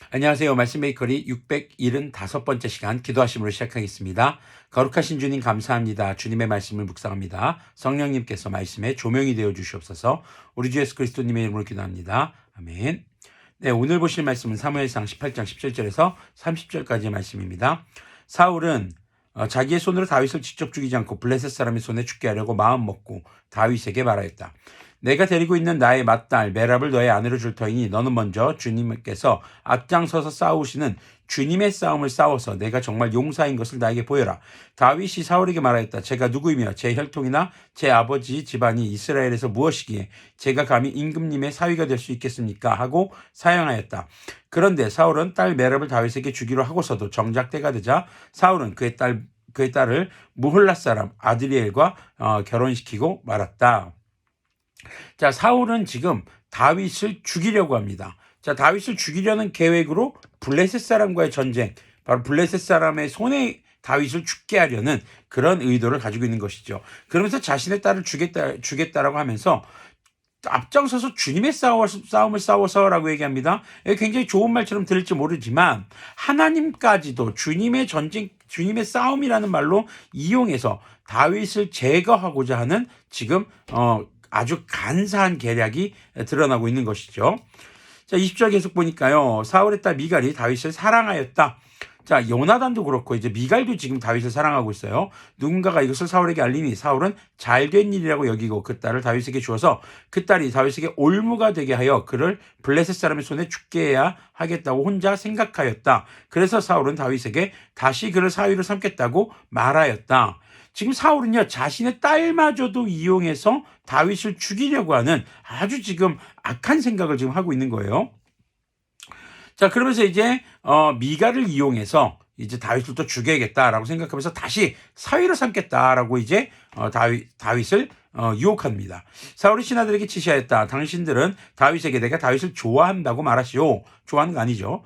안녕하세요. 말씀 메이커리 675번째 시간 기도하심으로 시작하겠습니다. 거룩하신 주님 감사합니다. 주님의 말씀을 묵상합니다. 성령님께서 말씀에 조명이 되어 주시옵소서. 우리 주 예수 그리스도님의 이름으로 기도합니다. 아멘. 네, 오늘 보실 말씀은 사무엘상 18장 17절에서 30절까지의 말씀입니다. 사울은 자기의 손으로 다윗을 직접 죽이지 않고 블레셋 사람의 손에 죽게 하려고 마음 먹고 다윗에게 말하였다. 내가 데리고 있는 나의 맏딸 메랍을 너의 아내로 줄 터이니 너는 먼저 주님께서 앞장서서 싸우시는 주님의 싸움을 싸워서 내가 정말 용사인 것을 나에게 보여라. 다윗이 사울에게 말하였다. 제가 누구이며 제 혈통이나 제 아버지 집안이 이스라엘에서 무엇이기에 제가 감히 임금님의 사위가 될 수 있겠습니까? 하고 사양하였다. 그런데 사울은 딸 메랍을 다윗에게 주기로 하고서도 정작 때가 되자 사울은 그의 딸을 무홀랏 사람 아드리엘과 결혼시키고 말았다. 자, 사울은 지금 다윗을 죽이려고 합니다. 자, 다윗을 죽이려는 계획으로 블레셋 사람과의 전쟁, 바로 블레셋 사람의 손에 다윗을 죽게 하려는 그런 의도를 가지고 있는 것이죠. 그러면서 자신의 딸을 주겠다라고 하면서 앞장서서 주님의 싸움을 싸워서라고 얘기합니다. 굉장히 좋은 말처럼 들릴지 모르지만 하나님까지도 주님의 전쟁, 주님의 싸움이라는 말로 이용해서 다윗을 제거하고자 하는 지금 아주 간사한 계략이 드러나고 있는 것이죠. 자, 20절 계속 보니까요. 사울의 딸 미갈이 다윗을 사랑하였다. 자, 요나단도 그렇고 이제 미갈도 지금 다윗을 사랑하고 있어요. 누군가가 이것을 사울에게 알리니 사울은 잘된 일이라고 여기고 그 딸을 다윗에게 주어서 그 딸이 다윗에게 올무가 되게 하여 그를 블레셋 사람의 손에 죽게 해야 하겠다고 혼자 생각하였다. 그래서 사울은 다윗에게 다시 그를 사위로 삼겠다고 말하였다. 지금 사울은요, 자신의 딸마저도 이용해서 다윗을 죽이려고 하는 아주 지금 악한 생각을 지금 하고 있는 거예요. 자, 그러면서 이제 미갈을 이용해서 이제 다윗을 또 죽여야겠다라고 생각하면서 다시 사위로 삼겠다라고 이제 다윗을 유혹합니다. 사울이 신하들에게 지시하였다. 당신들은 다윗에게 내가 다윗을 좋아한다고 말하시오. 좋아하는 거 아니죠.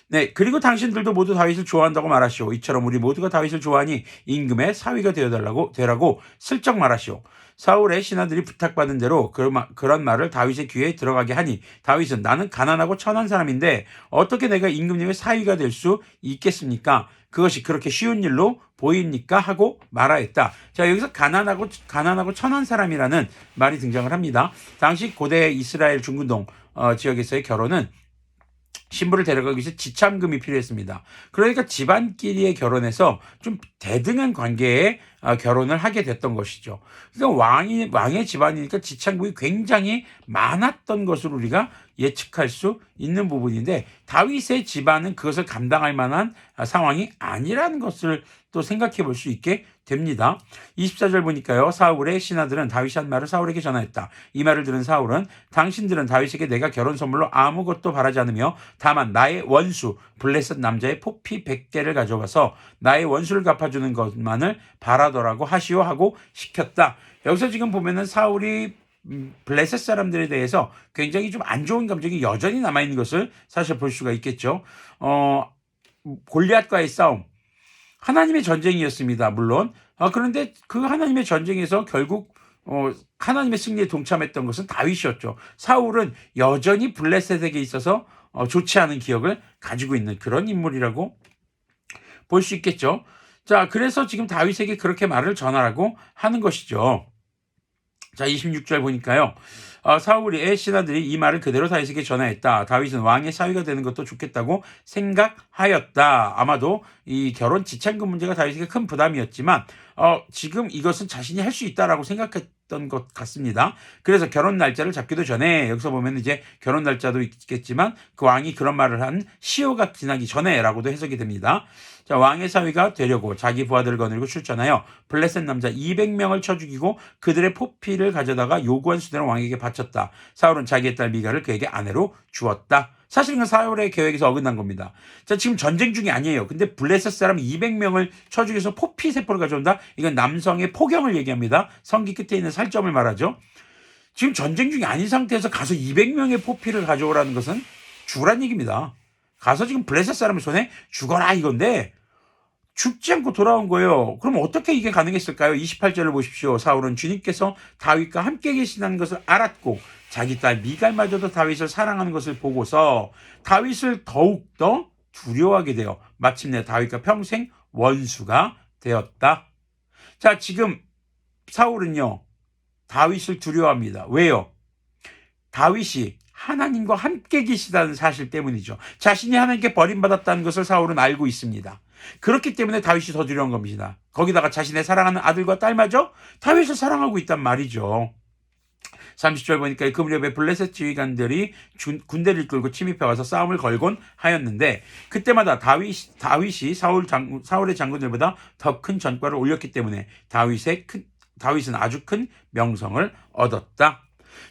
네, 그리고 당신들도 모두 다윗을 좋아한다고 말하시오. 이처럼 우리 모두가 다윗을 좋아하니 임금의 사위가 되라고 슬쩍 말하시오. 사울의 신하들이 부탁받은 대로 그런 말을 다윗의 귀에 들어가게 하니 다윗은 나는 가난하고 천한 사람인데 어떻게 내가 임금님의 사위가 될 수 있겠습니까? 그것이 그렇게 쉬운 일로 보입니까? 하고 말하였다. 자, 여기서 가난하고 천한 사람이라는 말이 등장을 합니다. 당시 고대 이스라엘 중근동 지역에서의 결혼은 신부를 데려가기 위해서 지참금이 필요했습니다. 그러니까 집안끼리의 결혼에서 좀 대등한 관계에 결혼을 하게 됐던 것이죠. 그러니까 왕의 집안이니까 지참금이 굉장히 많았던 것으로 우리가 예측할 수 있는 부분인데 다윗의 집안은 그것을 감당할 만한 상황이 아니라는 것을 또 생각해 볼 수 있게 됩니다. 24절 보니까요. 사울의 신하들은 다윗이 한 말을 사울에게 전하였다. 이 말을 들은 사울은 당신들은 다윗에게 내가 결혼 선물로 아무것도 바라지 않으며 다만 나의 원수 블레셋 남자의 포피 100개를 가져가서 나의 원수를 갚아주는 것만을 바라더라고 하시오 하고 시켰다. 여기서 지금 보면은 사울이 블레셋 사람들에 대해서 굉장히 좀 안 좋은 감정이 여전히 남아있는 것을 사실 볼 수가 있겠죠. 골리앗과의 싸움. 하나님의 전쟁이었습니다. 물론. 그런데 그 하나님의 전쟁에서 결국 하나님의 승리에 동참했던 것은 다윗이었죠. 사울은 여전히 블레셋에게 있어서 좋지 않은 기억을 가지고 있는 그런 인물이라고 볼 수 있겠죠. 자, 그래서 지금 다윗에게 그렇게 말을 전하라고 하는 것이죠. 자, 26절 보니까요. 사울의 신하들이 이 말을 그대로 다윗에게 전하였다. 다윗은 왕의 사위가 되는 것도 좋겠다고 생각하였다. 아마도 이 결혼 지참금 문제가 다윗에게 큰 부담이었지만 지금 이것은 자신이 할 수 있다라고 생각했던 것 같습니다. 그래서 결혼 날짜를 잡기도 전에 여기서 보면 이제 결혼 날짜도 있겠지만 그 왕이 그런 말을 한 시효가 지나기 전에라고도 해석이 됩니다. 자, 왕의 사위가 되려고 자기 부하들을 거느리고 출전하여 블레셋 남자 200명을 쳐 죽이고 그들의 포피를 가져다가 요구한 수대로 왕에게 바쳤다. 사울은 자기의 딸 미갈을 그에게 아내로 주었다. 사실은 사울의 계획에서 어긋난 겁니다. 자, 지금 전쟁 중이 아니에요. 근데 블레셋 사람 200명을 쳐 죽여서 포피 세포를 가져온다? 이건 남성의 포경을 얘기합니다. 성기 끝에 있는 살점을 말하죠. 지금 전쟁 중이 아닌 상태에서 가서 200명의 포피를 가져오라는 것은 죽으란 얘기입니다. 가서 지금 블레셋 사람의 손에 죽어라 이건데 죽지 않고 돌아온 거예요. 그럼 어떻게 이게 가능했을까요? 28절을 보십시오. 사울은 주님께서 다윗과 함께 계시다는 것을 알았고 자기 딸 미갈마저도 다윗을 사랑하는 것을 보고서 다윗을 더욱더 두려워하게 되어 마침내 다윗과 평생 원수가 되었다. 자, 지금 사울은요, 다윗을 두려워합니다. 왜요? 다윗이 하나님과 함께 계시다는 사실 때문이죠. 자신이 하나님께 버림받았다는 것을 사울은 알고 있습니다. 그렇기 때문에 다윗이 더 두려운 겁니다. 거기다가 자신의 사랑하는 아들과 딸마저 다윗을 사랑하고 있단 말이죠. 30절 보니까 그 무렵에 블레셋 지휘관들이 군대를 이끌고 침입해 와서 싸움을 걸곤 하였는데 그때마다 다윗이 사울의 장군들보다 더 큰 전과를 올렸기 때문에 다윗은 아주 큰 명성을 얻었다.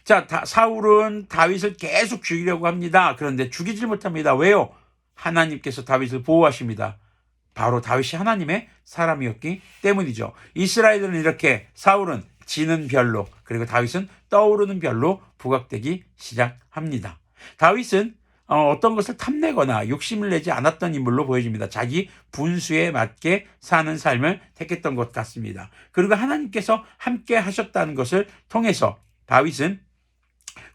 자, 사울은 다윗을 계속 죽이려고 합니다. 그런데 죽이질 못합니다. 왜요? 하나님께서 다윗을 보호하십니다. 바로 다윗이 하나님의 사람이었기 때문이죠. 이스라엘은 이렇게 사울은 지는 별로, 그리고 다윗은 떠오르는 별로 부각되기 시작합니다. 다윗은 어떤 것을 탐내거나 욕심을 내지 않았던 인물로 보여집니다. 자기 분수에 맞게 사는 삶을 택했던 것 같습니다. 그리고 하나님께서 함께 하셨다는 것을 통해서 다윗은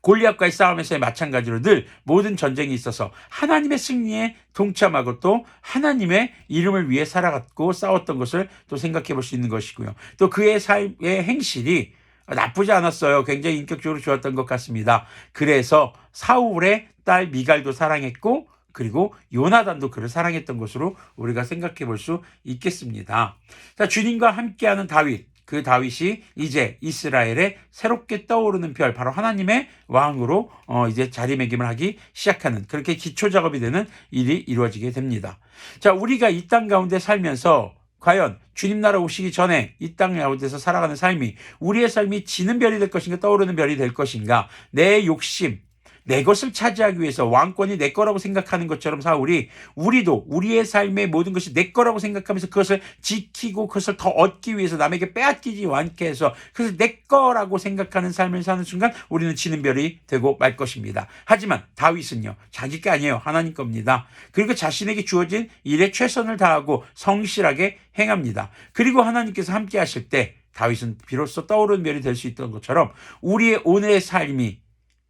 골리앗과의 싸움에서의 마찬가지로 늘 모든 전쟁이 있어서 하나님의 승리에 동참하고 또 하나님의 이름을 위해 살아갔고 싸웠던 것을 또 생각해 볼 수 있는 것이고요. 또 그의 삶의 행실이 나쁘지 않았어요. 굉장히 인격적으로 좋았던 것 같습니다. 그래서 사울의 딸 미갈도 사랑했고 그리고 요나단도 그를 사랑했던 것으로 우리가 생각해 볼 수 있겠습니다. 자, 주님과 함께하는 다윗. 그 다윗이 이제 이스라엘의 새롭게 떠오르는 별, 바로 하나님의 왕으로 이제 자리매김을 하기 시작하는, 그렇게 기초 작업이 되는 일이 이루어지게 됩니다. 자, 우리가 이 땅 가운데 살면서 과연 주님 나라 오시기 전에 이 땅 가운데서 살아가는 삶이 우리의 삶이 지는 별이 될 것인가 떠오르는 별이 될 것인가, 내 욕심, 내 것을 차지하기 위해서 왕권이 내 거라고 생각하는 것처럼 사울이 우리도 우리의 삶의 모든 것이 내 거라고 생각하면서 그것을 지키고 그것을 더 얻기 위해서 남에게 빼앗기지 않게 해서 그것을 내 거라고 생각하는 삶을 사는 순간 우리는 지는 별이 되고 말 것입니다. 하지만 다윗은요, 자기 게 아니에요. 하나님 겁니다. 그리고 자신에게 주어진 일에 최선을 다하고 성실하게 행합니다. 그리고 하나님께서 함께 하실 때 다윗은 비로소 떠오르는 별이 될 수 있던 것처럼 우리의 오늘의 삶이,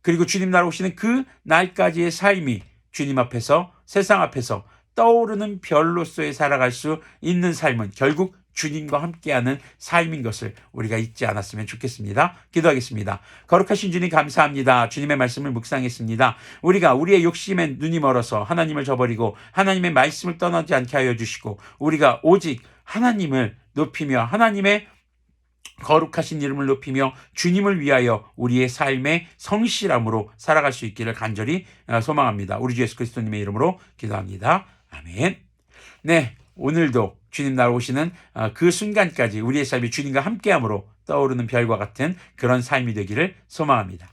그리고 주님 나라 오시는 그 날까지의 삶이 주님 앞에서, 세상 앞에서 떠오르는 별로서의 살아갈 수 있는 삶은 결국 주님과 함께하는 삶인 것을 우리가 잊지 않았으면 좋겠습니다. 기도하겠습니다. 거룩하신 주님 감사합니다. 주님의 말씀을 묵상했습니다. 우리가 우리의 욕심에 눈이 멀어서 하나님을 저버리고 하나님의 말씀을 떠나지 않게 하여 주시고 우리가 오직 하나님을 높이며 하나님의 거룩하신 이름을 높이며 주님을 위하여 우리의 삶의 성실함으로 살아갈 수 있기를 간절히 소망합니다. 우리 주 예수 그리스도님의 이름으로 기도합니다. 아멘. 네, 오늘도 주님 나라 오시는 그 순간까지 우리의 삶이 주님과 함께함으로 떠오르는 별과 같은 그런 삶이 되기를 소망합니다.